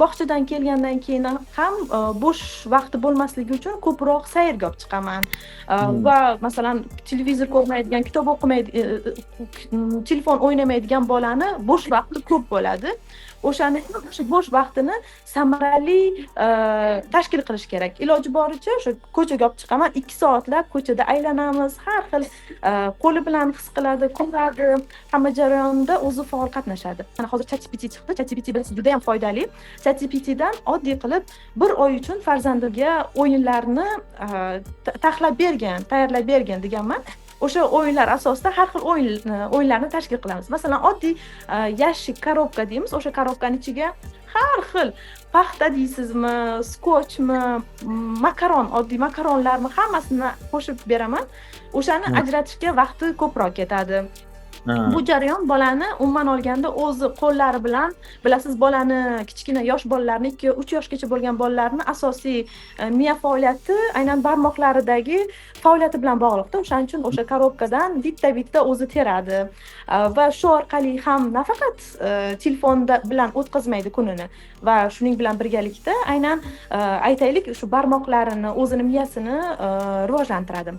bog'chadan kelgandan keyin ham bo'sh vaqti bo'lmasligi uchun ko'proq sayrga olib chiqaman. Hmm. Va masalan, televizor ko'rmaydigan, kitob o'qimaydi telefon o'ynamaydigan bolani bo'sh vaqti ko'p bo'ladi. O'shani o'sha bo'sh vaqtini samarali tashkil qilish kerak. Iloji boricha o'sha ko'chaga olib chiqaman. 2 soatlab ko'chada aylanamiz. Har xil qo'li bilan his qiladi, ko'radi. Hamma jarayonda o'zi faol qatnashadi. Mana hozir ChatGPT chiqdi. ChatGPT bilasiz, juda ham foydali. ChatGPTdan oddiy qilib 1 oy uchun farzandimga o'yinlarni tayyorlab bergin deganman. O'sha o'yinlar asosida har xil o'yinlarni tashkil qilamiz. Masalan, oddiy yashik korobka deymiz. O'sha korobkaning ichiga har xil paxta deysizmi, skochmi, makaron, oddiy makaronlarni hammasini qo'shib beraman. O'shani ajratishga vaqti ko'proq ketadi. Bu jarayon bolani umuman olganda o'zi qo'llari bilan, bilasiz, bolani kichkina yosh bolalarni 2-3 yoshgacha bo'lgan bolalarni asosiy miya faoliyati aynan barmoqlaridagi faoliyati bilan bog'liqda. O'shaning uchun o'sha korobkadan bitta o'zi teradi. Va shu orqali ham nafaqat telefonda bilan o'tkazmaydi kunini va shuning bilan birgalikda aynan aytaylik, shu barmoqlarini, o'zini miyasini rivojlantiradi.